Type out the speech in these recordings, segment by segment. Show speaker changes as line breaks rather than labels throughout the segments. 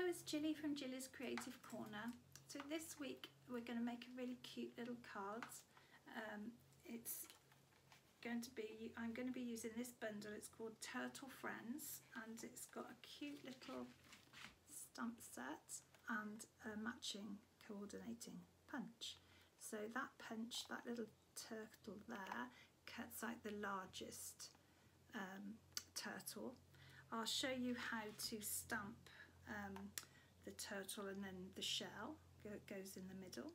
Hello, it's Jilly from Jilly's Creative Corner. So this week we're going to make a really cute little cards. I'm going to be using this bundle. It's called Turtle Friends, and it's got a cute little stamp set and a matching coordinating punch. So that punch, that little turtle there, cuts out the largest turtle. I'll show you how to stamp the turtle, and then the shell goes in the middle.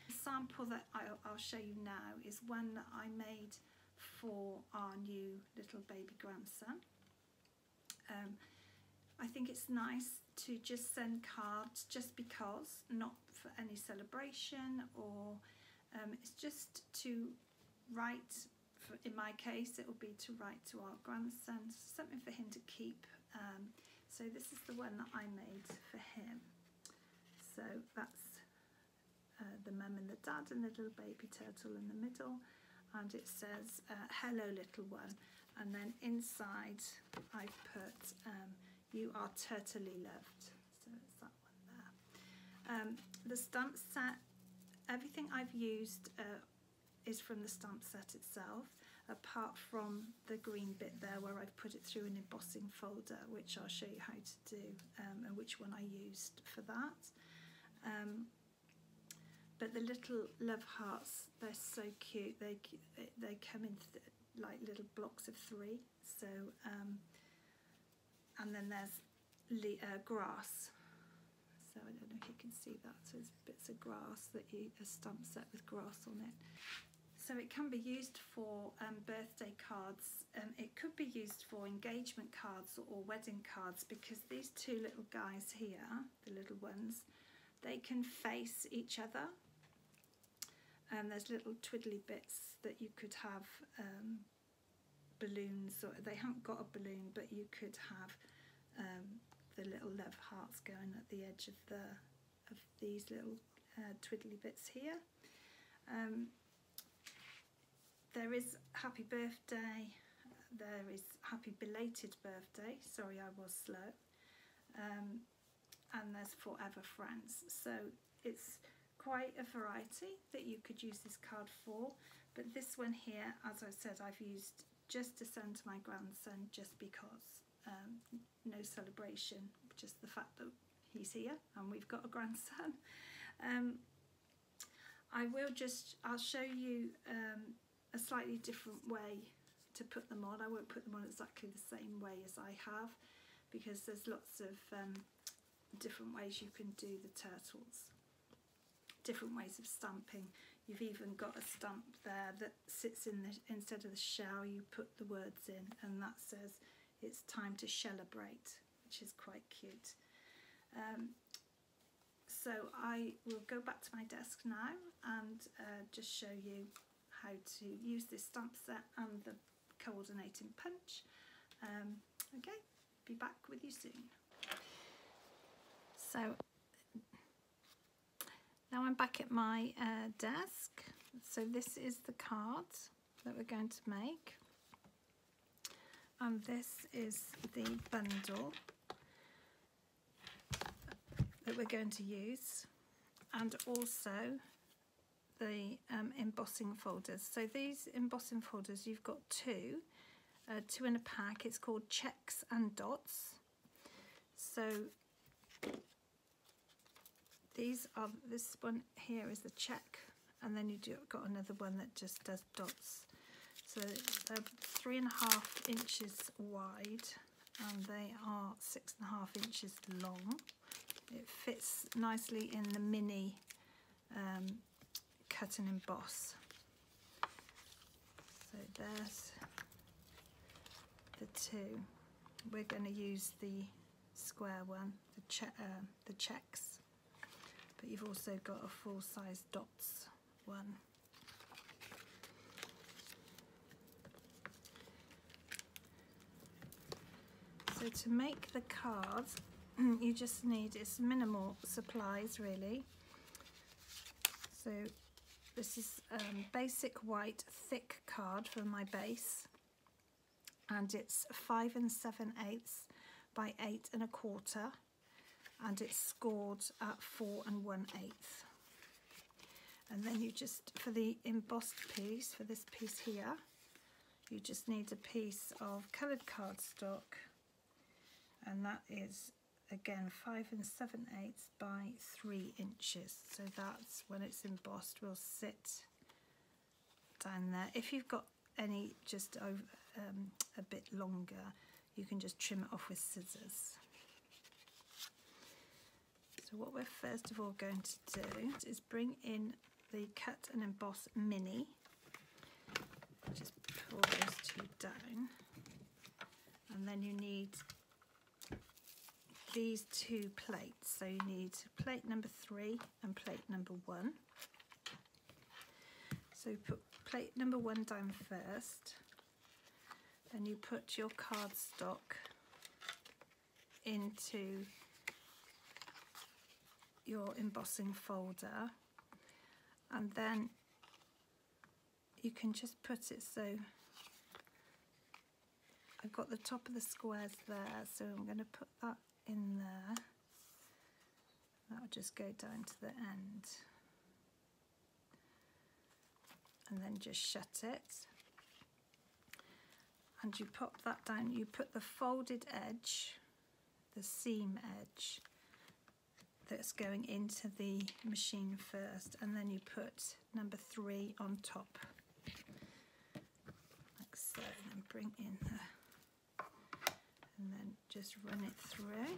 The sample that I'll show you now is one that I made for our new little baby grandson. I think it's nice to just send cards just because, not for any celebration, or it's just to write. In my case, it will be to write to our grandson, something for him to keep. So this is the one that I made for him. So that's the mum and the dad and the little baby turtle in the middle, and it says hello little one, and then inside I've put you are turtly loved. So it's that one there. The stamp set, everything I've used is from the stamp set itself, apart from the green bit there where I've put it through an embossing folder, which I'll show you how to do, and which one I used for that. But the little love hearts, they're so cute. They come in like little blocks of 3. So and then there's grass. So I don't know if you can see that. So there's bits of grass a stamp set with grass on it. So it can be used for birthday cards. It could be used for engagement cards or wedding cards, because these two little guys here, the little ones, they can face each other. And there's little twiddly bits that you could have balloons, or they haven't got a balloon, but you could have the little love hearts going at the edge of these little twiddly bits here. There is happy birthday, there is happy belated birthday, sorry I was slow, and there's forever friends. So it's quite a variety that you could use this card for, but this one here, as I said, I've used just to send to my grandson, just because. No celebration, just the fact that he's here and we've got a grandson. I'll show you a slightly different way to put them on. I won't put them on exactly the same way as I have, because there's lots of different ways you can do the turtles, different ways of stamping. You've even got a stamp there that sits in instead of the shell, you put the words in, and that says it's time to celebrate, which is quite cute. So I will go back to my desk now and just show you how to use this stamp set and the coordinating punch. Okay, be back with you soon. So now I'm back at my desk. So this is the card that we're going to make, and this is the bundle that we're going to use, and also the embossing folders. So these embossing folders, you've got two in a pack. It's called Checks and Dots. So this one here is the check, and then you've got another one that just does dots. So they're 3.5 inches wide, and they are 6.5 inches long. It fits nicely in the mini cut and emboss. So there's the two. We're going to use the square one, the checks, but you've also got a full-size dots one. So to make the card, you just need, it's minimal supplies really. So this is basic white thick card for my base, and it's 5 7/8 by 8 1/4, and it's scored at 4 1/8. And then you just, for the embossed piece, for this piece here, you just need a piece of coloured cardstock, and that is again 5 7/8 by 3 inches. So that's, when it's embossed, will sit down there. If you've got any just over a bit longer, you can just trim it off with scissors. So what we're first of all going to do is bring in the Cut and Emboss Mini. Just pull those two down, and then you need these two plates. So you need plate number 3 and plate number 1. So you put plate number 1 down first, then you put your cardstock into your embossing folder, and then you can just put it, so I've got the top of the squares there, so I'm going to put that in there. That'll just go down to the end, and then just shut it, and you pop that down. You put the folded edge, the seam edge, that's going into the machine first, and then you put number 3 on top, like so, and then bring in the, and then just run it through.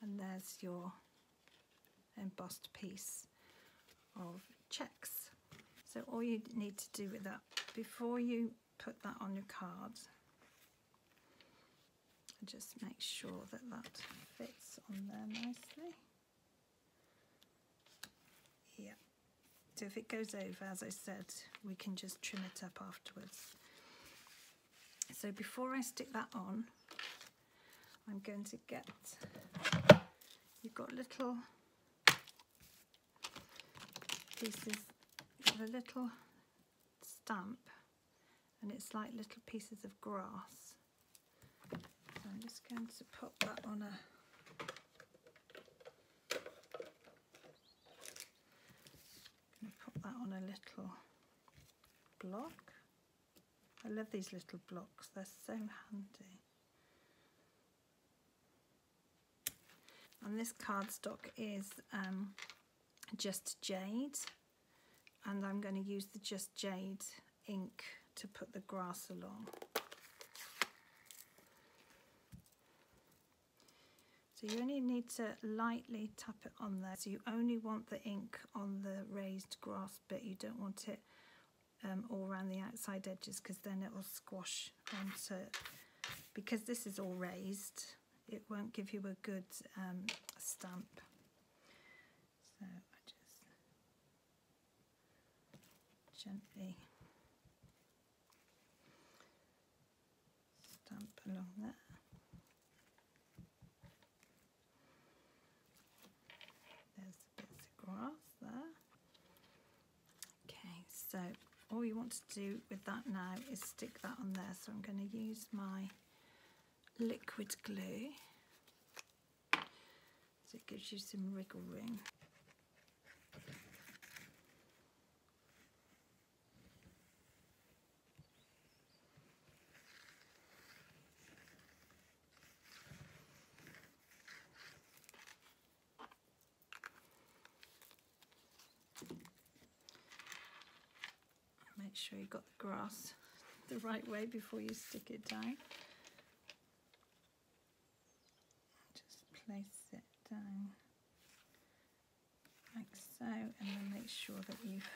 And there's your embossed piece of checks. So all you need to do with that, before you put that on your card, just make sure that that fits on there nicely. Yeah. So if it goes over, as I said, we can just trim it up afterwards. So before I stick that on, I'm going to get, you've got little pieces, you've got a little stamp, and it's like little pieces of grass. So I'm just going to put that on a, little block. I love these little blocks, they're so handy. And this cardstock is Just Jade, and I'm going to use the Just Jade ink to put the grass along. So you only need to lightly tap it on there. So you only want the ink on the raised grass bit. You don't want it all around the outside edges, because then it will squash onto, because this is all raised, it won't give you a good stamp. So I just gently stamp along there. There's the bits of grass there. Okay, so all you want to do with that now is stick that on there. So I'm going to use my liquid glue, so it gives you some wriggle room. Make sure you've got the grass the right way before you stick it down. Just place it down like so, and then make sure that you've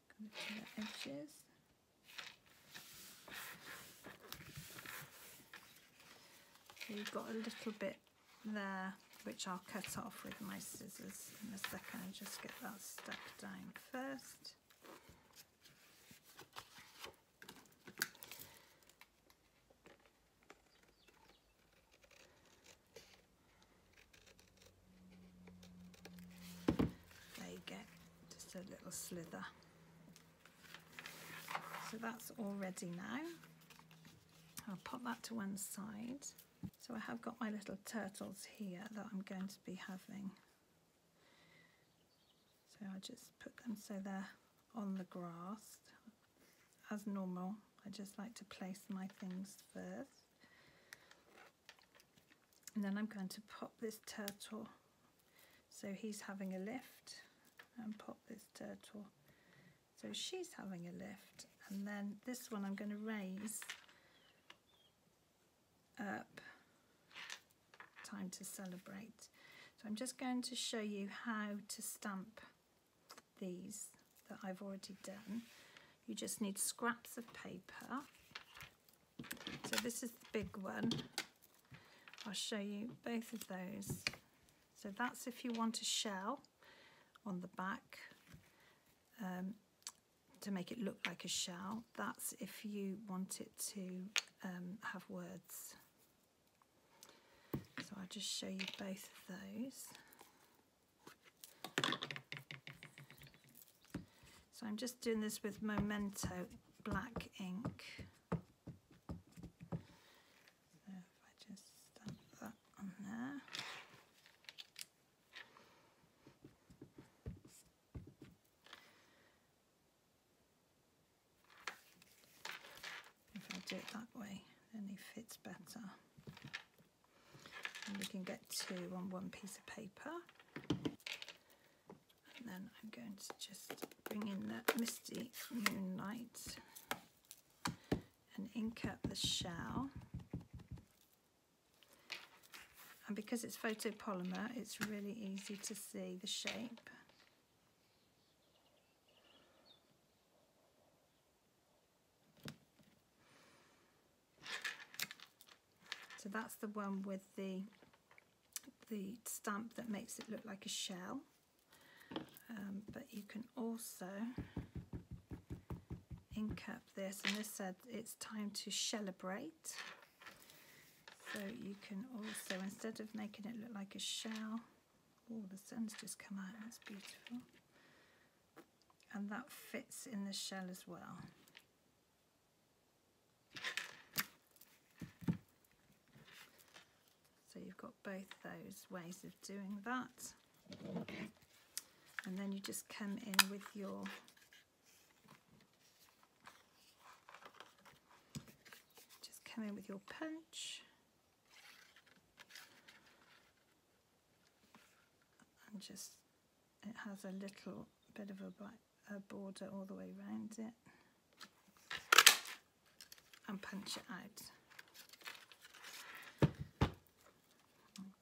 got it to the edges. So you've got a little bit there which I'll cut off with my scissors in a second. Just get that stuck down first. a little slither. So that's all ready now. I'll pop that to one side. So I have got my little turtles here that I'm going to be having. So I just put them so they're on the grass. As normal, I just like to place my things first. And then I'm going to pop this turtle so he's having a lift, and pop this turtle so she's having a lift. And then this one I'm going to raise up. Time to celebrate. So I'm just going to show you how to stamp these that I've already done. You just need scraps of paper. So this is the big one. I'll show you both of those. So that's if you want a shell on the back to make it look like a shell. That's if you want it to have words. So I'll just show you both of those. So I'm just doing this with Memento black ink. So if I just stamp that on there. If I do it that way, then it fits better. And we can get two on one piece of paper. And then I'm going to just bring in the Misty Moonlight and ink up the shell. And because it's photopolymer, it's really easy to see the shape. So that's the one with the stamp that makes it look like a shell. But you can also ink up this, and this said it's time to celebrate. So you can also, instead of making it look like a shell, oh, the sun's just come out, that's beautiful. And that fits in the shell as well. So you've got both those ways of doing that. And then you just come in with your punch. And just, it has a little bit of a border all the way around it. And punch it out.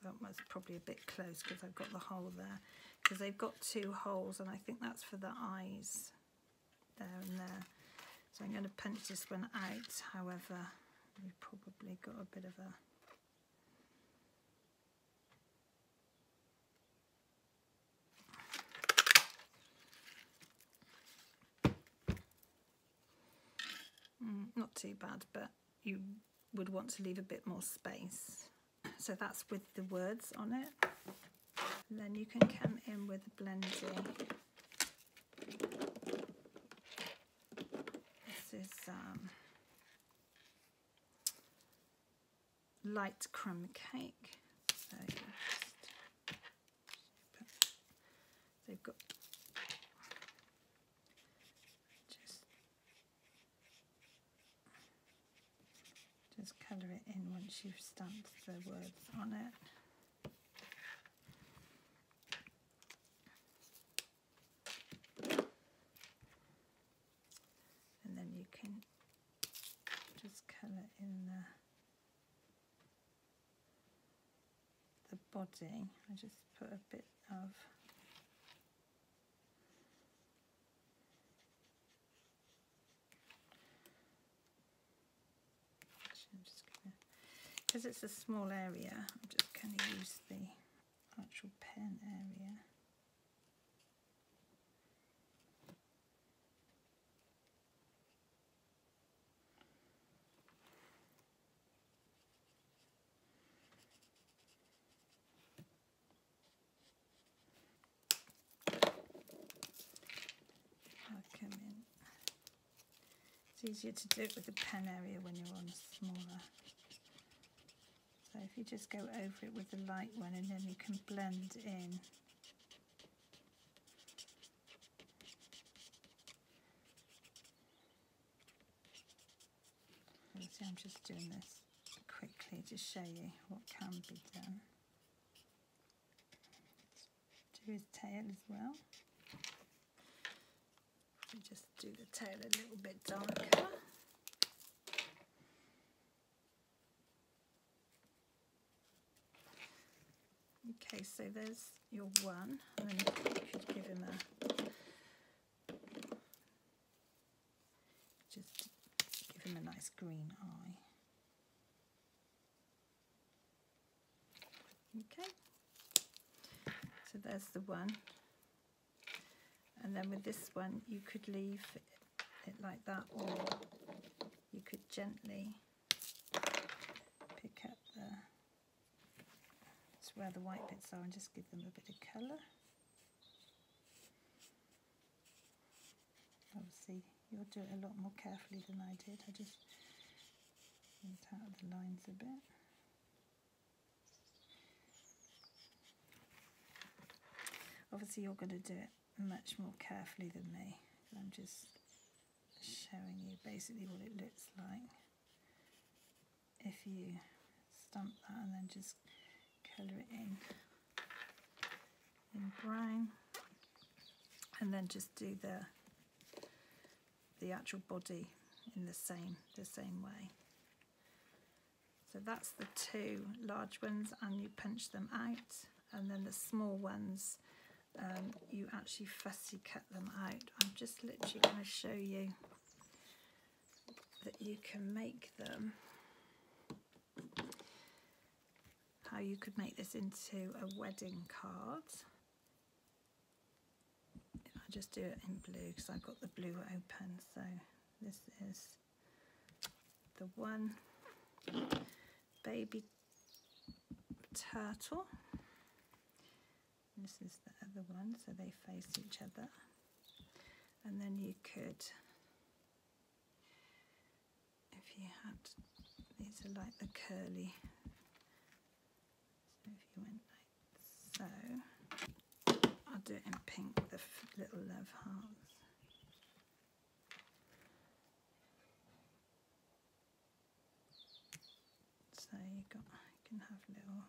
That was probably a bit close because I've got the hole there, because they've got two holes, and I think that's for the eyes there and there. So I'm going to punch this one out. However, you've probably got a bit of a not too bad, but you would want to leave a bit more space. So that's with the words on it. And then you can come in with a blending. This is light crumb cake. So they've got just colour it in once you've stamped the words on it. And then you can just colour in the body. I just put a bit of because it's a small area, I'm just going to use the actual pen area. It's easier to do it with the pen area when you're on smaller. So if you just go over it with the light one, and then you can blend in. See, I'm just doing this quickly to show you what can be done. Let's do his tail as well. We just do the tail a little bit darker. Okay, so there's your one, and then you could give him a nice green eye. Okay, so there's the one, and then with this one you could leave it like that, or you could gently pick up where the white bits are and just give them a bit of colour. Obviously you'll do it a lot more carefully than I did. I just went out of the lines a bit. Obviously you're going to do it much more carefully than me. I'm just showing you basically what it looks like if you stamp that and then just colour it in brown, and then just do the actual body in the same way. So that's the two large ones, and you punch them out, and then the small ones you actually fussy cut them out. I'm just literally going to show you that you can make them, how you could make this into a wedding card. I just do it in blue because I've got the blue open. So this is the one baby turtle. This is the other one, so they face each other. And then you could, if you had, these are like the curly, so if you went like so, I'll do it in pink, the little love hearts. So you can have little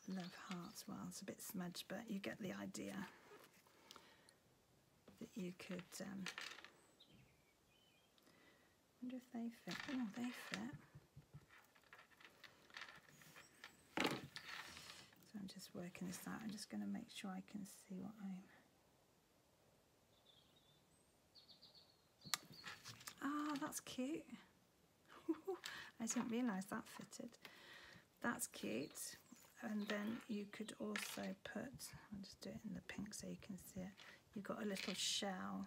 love hearts. Well, it's a bit smudged, but you get the idea that you could wonder if they fit. Oh, they fit. So I'm just working this out. I'm just going to make sure I can see what Ah, that's cute. I didn't realise that fitted. That's cute. And then you could also put, I'll just do it in the pink so you can see it. You've got a little shell.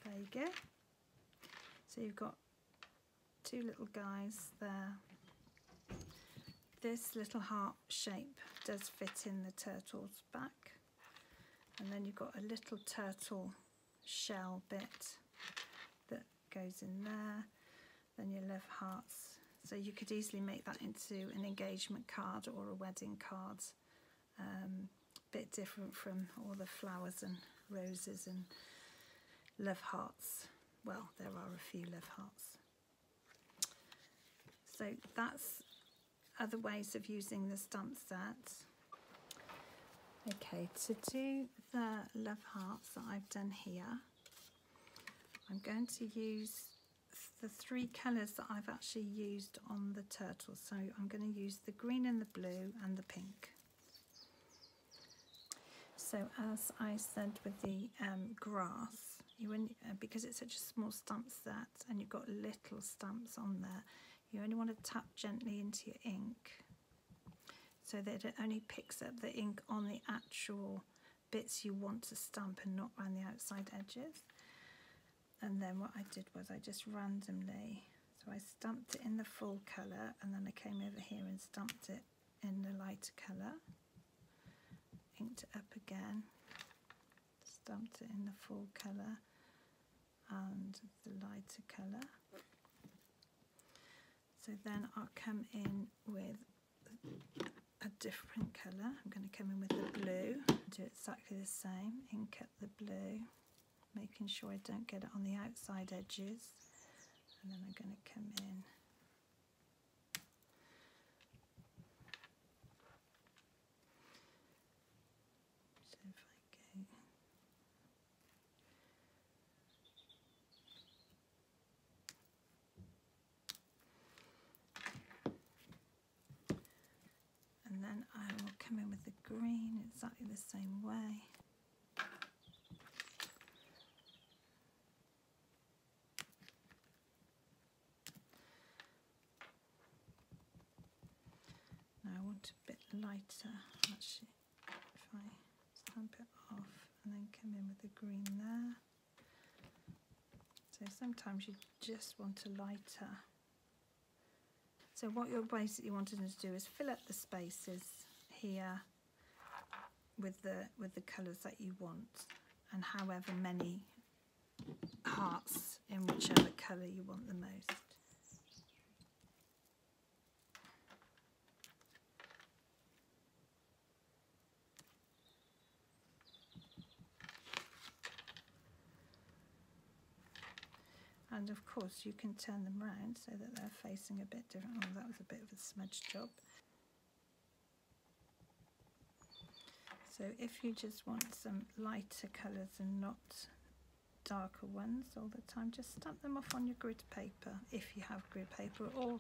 There you go. So you've got two little guys there. This little heart shape does fit in the turtle's back. And then you've got a little turtle shell bit that goes in there. Then your love hearts. So you could easily make that into an engagement card or a wedding card. Bit different from all the flowers and roses and love hearts. Well, there are a few love hearts. So that's other ways of using the stamp set. Okay, to do the love hearts that I've done here, I'm going to use the three colours that I've actually used on the turtle. So I'm going to use the green and the blue and the pink. So as I said with the grass, because it's such a small stamp set and you've got little stamps on there, you only want to tap gently into your ink so that it only picks up the ink on the actual bits you want to stamp and not around the outside edges. And then what I did was I just randomly, so I stamped it in the full colour, and then I came over here and stamped it in the lighter colour inked it up again, stamped it in the full colour and the lighter colour. So then I'll come in with a different colour. I'm going to come in with the blue, do exactly the same, ink up the blue, making sure I don't get it on the outside edges, and then I'm going to come in so if I go and then I will come in with the green exactly the same way. Now I want a bit lighter, actually, if I stamp it off and then come in with the green there. So sometimes you just want a lighter. So what you're basically wanting to do is fill up the spaces here with the colours that you want, and however many hearts in whichever colour you want the most. And of course you can turn them round so that they're facing a bit different. Oh, that was a bit of a smudge job. So if you just want some lighter colours and not darker ones all the time, just stamp them off on your grid paper, if you have grid paper, or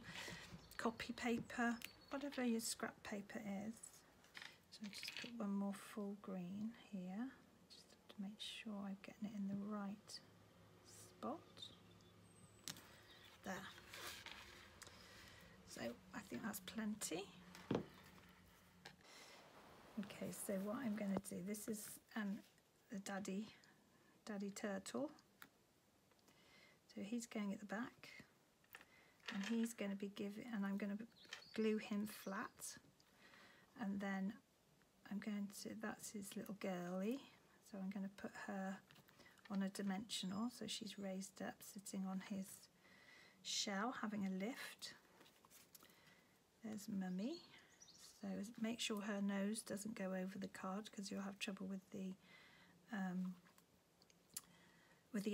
copy paper, whatever your scrap paper is. So I'll just put one more full green here, just have to make sure I'm getting it in the right spot. There. So I think that's plenty. Okay, so what I'm going to do, this is the daddy turtle. So he's going at the back, and he's going to be and I'm going to glue him flat, and then I'm going to, that's his little girly, so I'm going to put her on a dimensional, so she's raised up, sitting on his shell, having a lift. There's Mummy. So make sure her nose doesn't go over the card, because you'll have trouble with the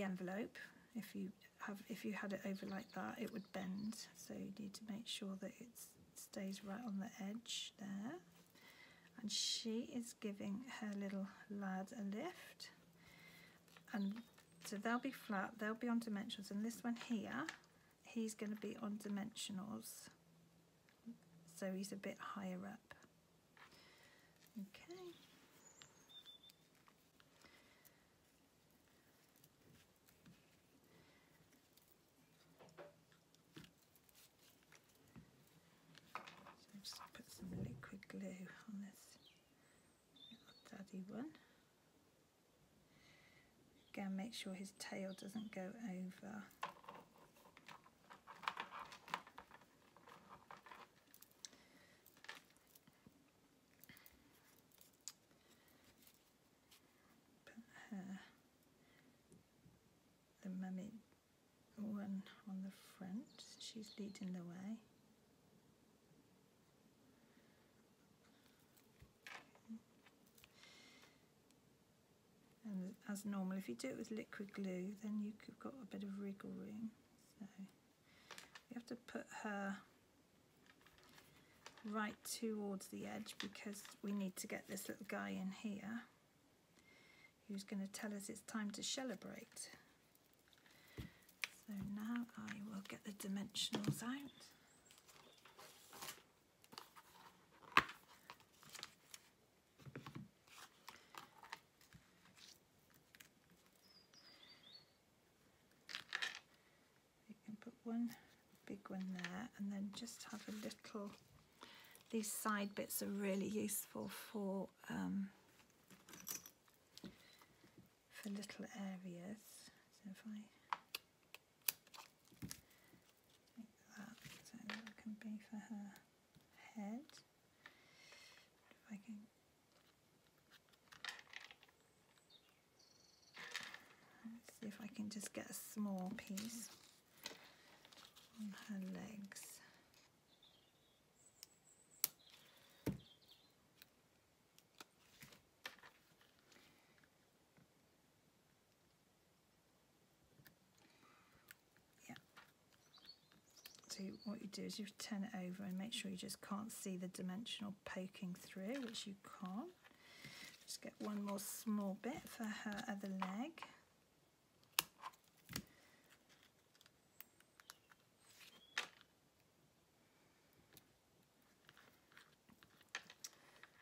envelope. If you had it over like that, it would bend. So you need to make sure that it stays right on the edge there. And she is giving her little lad a lift. And so they'll be flat, they'll be on dimensionals, and this one here, he's going to be on dimensionals. So he's a bit higher up. Okay. So just put some liquid glue on this little daddy one. Again, make sure his tail doesn't go over. The Mummy one on the front, she's leading the way. And as normal, if you do it with liquid glue, then you've got a bit of wriggle room. So you have to put her right towards the edge, because we need to get this little guy in here who's going to tell us it's time to celebrate. So now I will get the dimensionals out. You can put one big one there, and then just have a little, these side bits are really useful for little areas. So if I make that, so that can be for her head. If I can can just get a small piece on her legs. So what you do is you turn it over and make sure you just can't see the dimensional poking through, which you can't. Just get one more small bit for her other leg.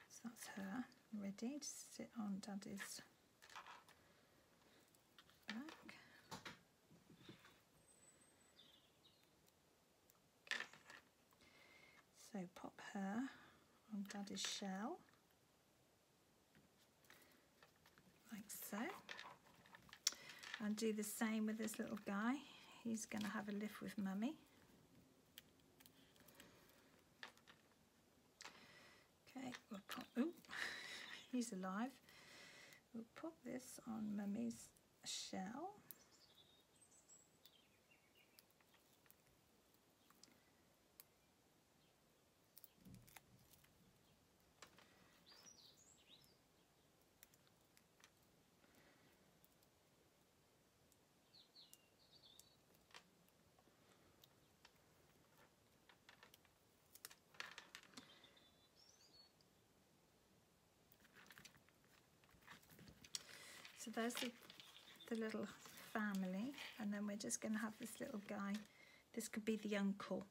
So that's her ready to sit on Daddy's back. So pop her on Daddy's shell, like so, and do the same with this little guy. He's going to have a lift with Mummy. Okay, we'll pop, ooh, he's alive. We'll pop this on Mummy's shell. So there's the little family, and then we're just going to have this little guy. This could be the uncle.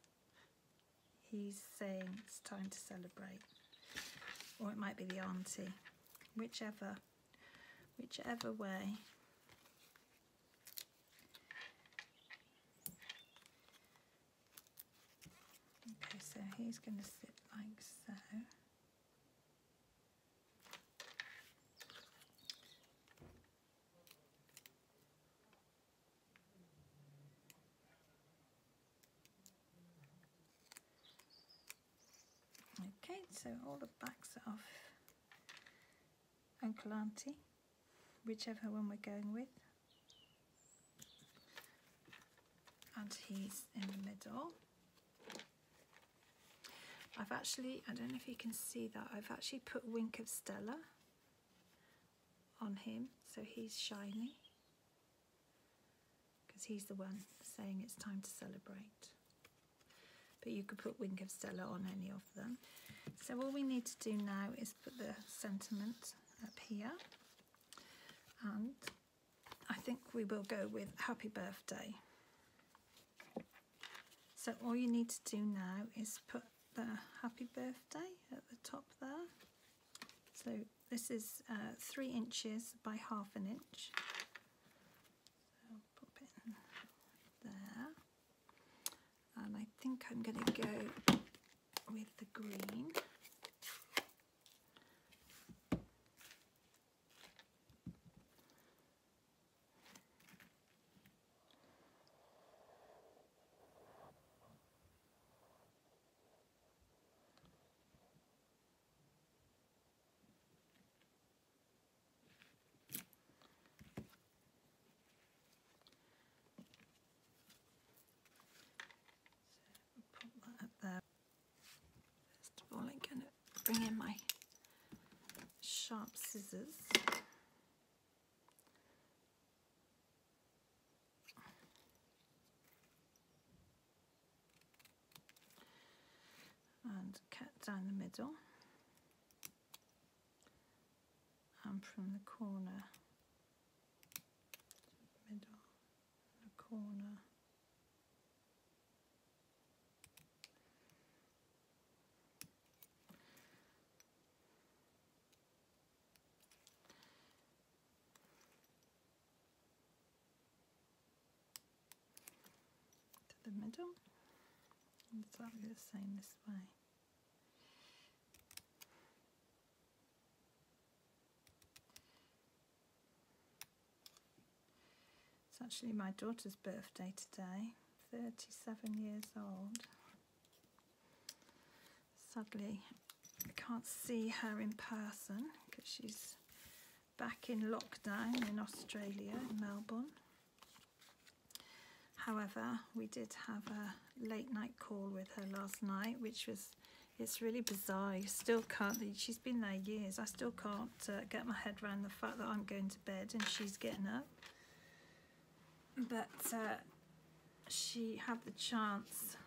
He's saying it's time to celebrate. Or it might be the auntie. Whichever way. Okay, so he's going to sit like so. Okay, so all the backs are off Uncle Auntie, whichever one we're going with. And he's in the middle. I've actually, I don't know if you can see that, I've actually put Wink of Stella on him, so he's shiny. Because he's the one saying it's time to celebrate. But you could put Wink of Stella on any of them. So all we need to do now is put the sentiment up here, and I think we will go with Happy Birthday. So all you need to do now is put the Happy Birthday at the top there. So this is 3 inches by ½ an inch. So I'll pop it in there. And I think I'm going to go with the green. First of all, I'm going to bring in my sharp scissors. And cut down the middle. And from the corner, middle, the corner. The middle, exactly the same this way. It's actually my daughter's birthday today, 37 years old. Sadly, I can't see her in person because she's back in lockdown in Australia, in Melbourne. However, we did have a late night call with her last night, which was, it's really bizarre. I still can't, she's been there years, I still can't get my head around the fact that I'm going to bed and she's getting up. But she had the chance,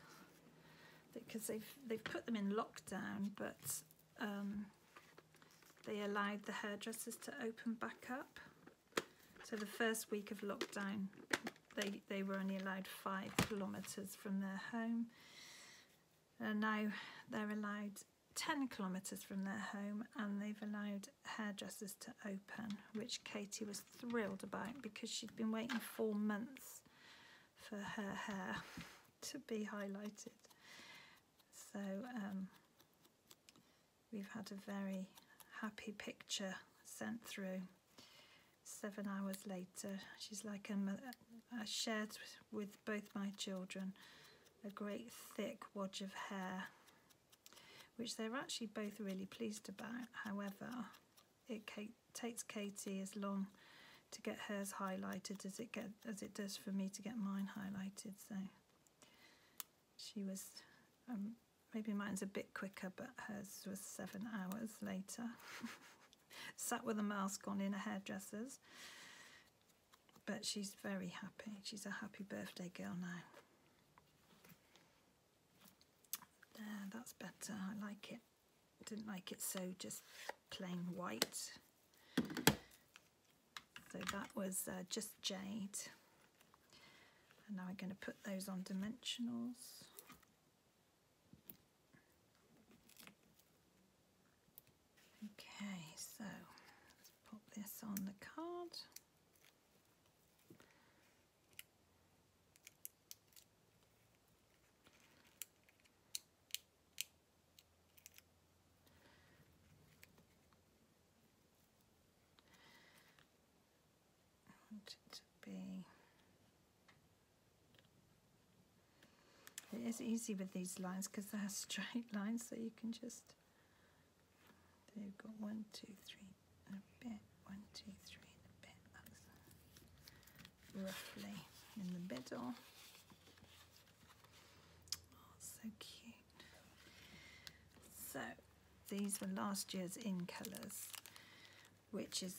because they've put them in lockdown, but they allowed the hairdressers to open back up. So the first week of lockdown, they were only allowed 5 kilometres from their home, and now they're allowed 10 kilometres from their home, and they've allowed hairdressers to open, which Katie was thrilled about because she'd been waiting 4 months for her hair to be highlighted. So we've had a very happy picture sent through. 7 hours later, she's like a mother. I shared with both my children a great thick wodge of hair, which they're actually both really pleased about. However, it takes Katie as long to get hers highlighted as it does for me to get mine highlighted. So she was, maybe mine's a bit quicker, but hers was 7 hours later. Sat with a mask on in a hairdresser's, but she's very happy. She's a happy birthday girl now. There, that's better. I like it. Didn't like it so just plain white. So that was just jade. And now I'm going to put those on dimensionals. Okay, so let's pop this on the card. I want it to be... It is easy with these lines because they're straight lines, so you can just... So you've got 1, 2, 3 and a bit, 1, 2, 3 and a bit. That's roughly in the middle. Oh, so cute. So these were last year's in colours, which is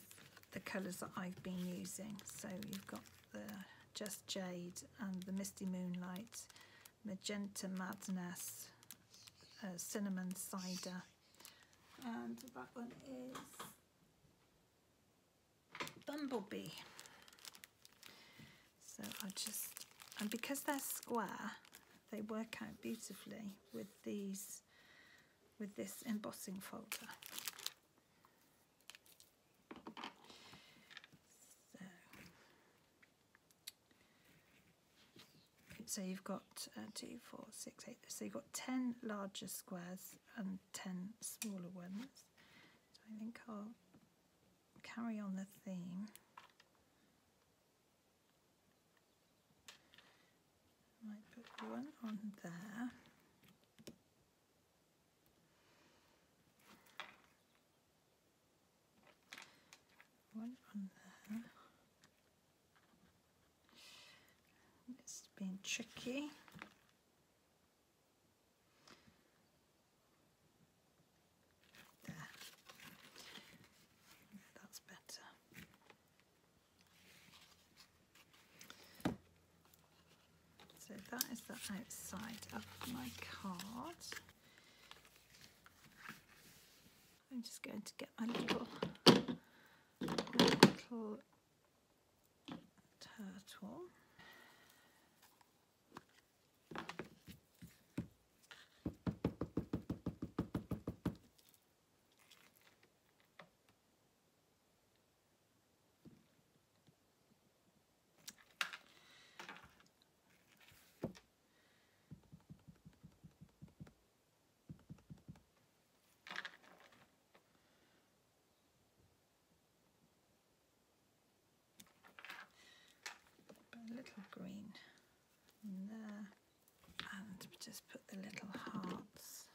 the colours that I've been using. So you've got the Just Jade and the Misty Moonlight, Magenta Madness, Cinnamon Cider, and that one is Bumblebee. So I just, and because they're square, they work out beautifully with these, with this embossing folder. So you've got 2, 4, 6, 8. So you've got 10 larger squares and 10 smaller ones. So I think I'll carry on the theme. I might put one on there. One on there. It's been tricky. There. That's better. So that is the outside of my card. I'm just going to get my little turtle. A little green in there, and just put the little hearts.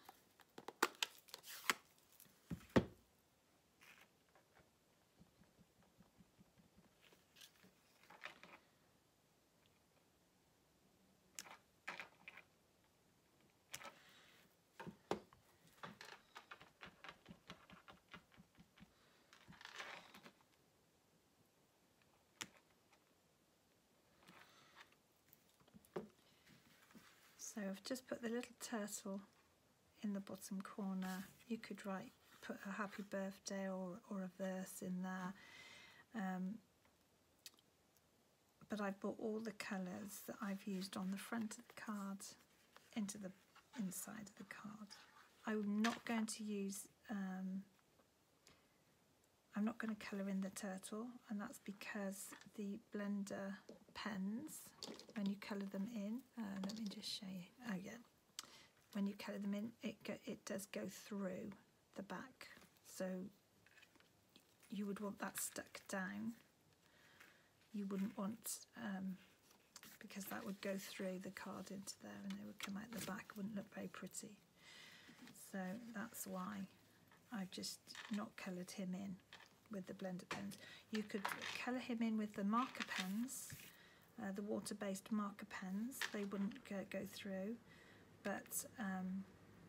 So I've just put the little turtle in the bottom corner. You could put a happy birthday or a verse in there. But I've brought all the colours that I've used on the front of the card into the inside of the card. I'm not going to use, I'm not going to colour in the turtle, and that's because the blender pens, when you colour them in, let me just show you, oh yeah, when you colour them in, it does go through the back, so you would want that stuck down. You wouldn't want, because that would go through the card into there and it would come out the back, wouldn't look very pretty. So that's why I've just not coloured him in with the blender pens. You could colour him in with the marker pens, the water-based marker pens. They wouldn't go through, but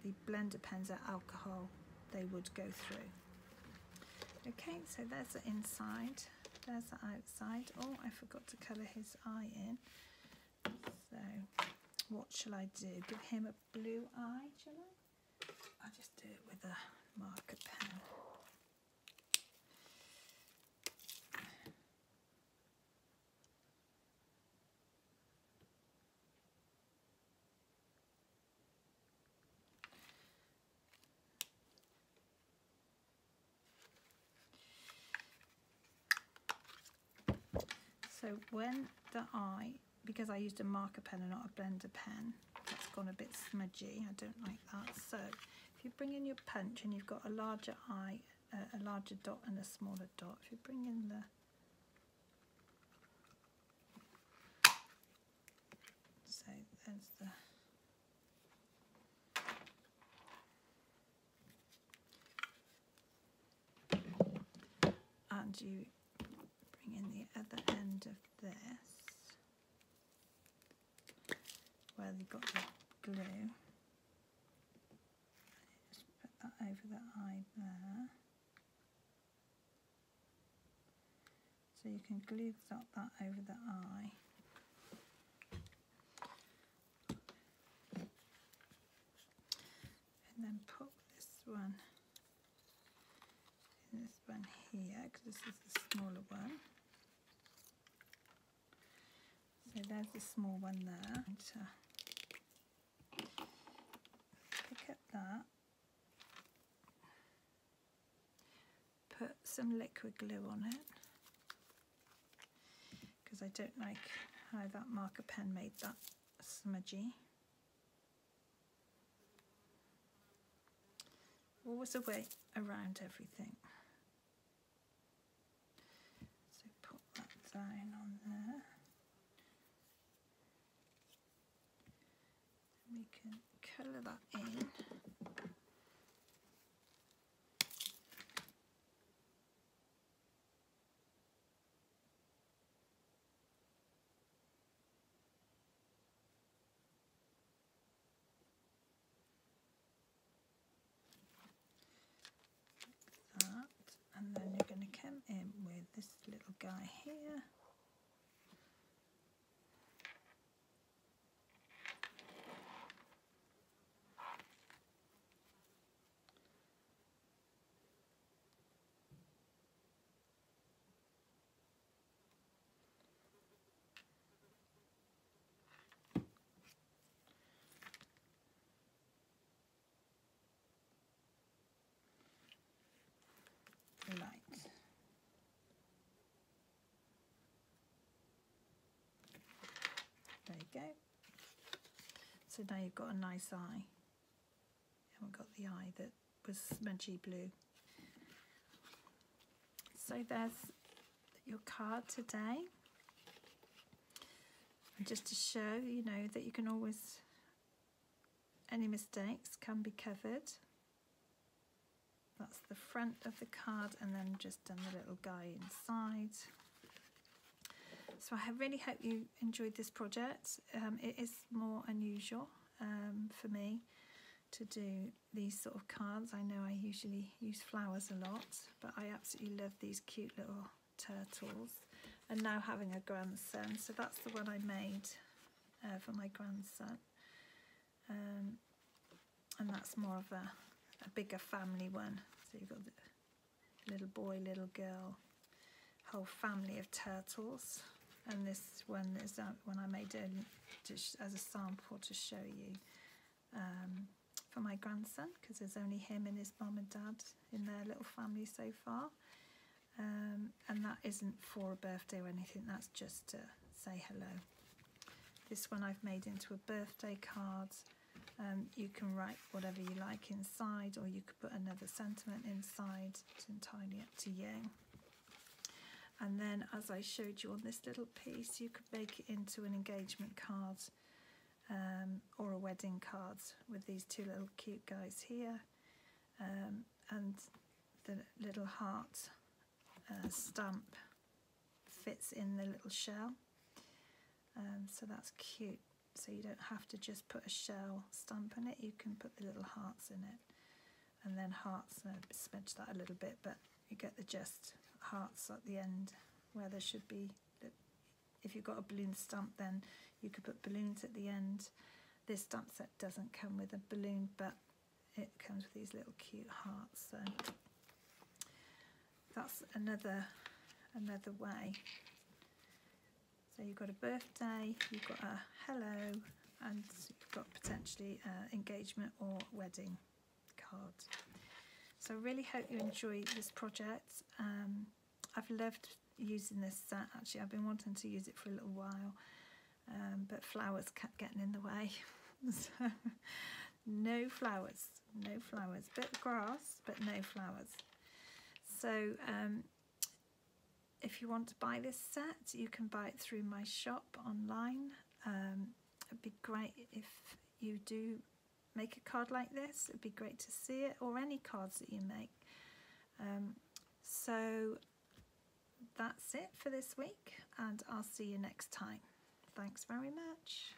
the blender pens are alcohol. They would go through. Okay, so there's the inside. There's the outside. Oh, I forgot to colour his eye in. So what shall I do? Give him a blue eye, shall I? I'll just do it with a marker pen. So when the eye, because I used a marker pen and not a blender pen, that's gone a bit smudgy. I don't like that. So if you bring in your punch and you've got a larger eye, a larger dot and a smaller dot, if you bring in the, so there's the, and you bring in the other end of this, where you've got the glue. Just put that over the eye there. So you can glue that over the eye. And then pop this one in this one here, because this is the smaller one. So there's the small one there. And pick up that. Put some liquid glue on it, because I don't like how that marker pen made that smudgy. Always a way around everything. So put that down on there. And we can colour that in. And then you're going to come in with this little guy here. Light. There you go. So now you've got a nice eye. You haven't got the eye that was smudgy blue. So there's your card today. And just to show, you know, that you can always, any mistakes can be covered. That's the front of the card, and then just done the little guy inside. So I really hope you enjoyed this project. It is more unusual for me to do these sort of cards. I know I usually use flowers a lot, but I absolutely love these cute little turtles. And now having a grandson, so that's the one I made for my grandson. and that's more of a bigger family one. So you've got the little boy, little girl, whole family of turtles. And this one is one I made as a sample to show you for my grandson, because there's only him and his mum and dad in their little family so far. And that isn't for a birthday or anything, that's just to say hello. This one I've made into a birthday card. You can write whatever you like inside, or you could put another sentiment inside. It's entirely up to you. And then, as I showed you on this little piece, you could make it into an engagement card or a wedding card with these two little cute guys here, and the little heart stamp fits in the little shell. So that's cute. So you don't have to just put a shell stamp on it, you can put the little hearts in it. And then hearts, smudge that a little bit, but you get the gist. Hearts at the end where there should be. If you've got a balloon stamp, then you could put balloons at the end. This stamp set doesn't come with a balloon, but it comes with these little cute hearts. So that's another way. So you've got a birthday, you've got a hello, and you've got potentially engagement or wedding card. So I really hope you enjoy this project. I've loved using this set. Actually, I've been wanting to use it for a little while, but flowers kept getting in the way. So no flowers, bit of grass, but no flowers. So if you want to buy this set, you can buy it through my shop online. It'd be great if you do make a card like this. It'd be great to see it, or any cards that you make. So that's it for this week, and I'll see you next time. Thanks very much.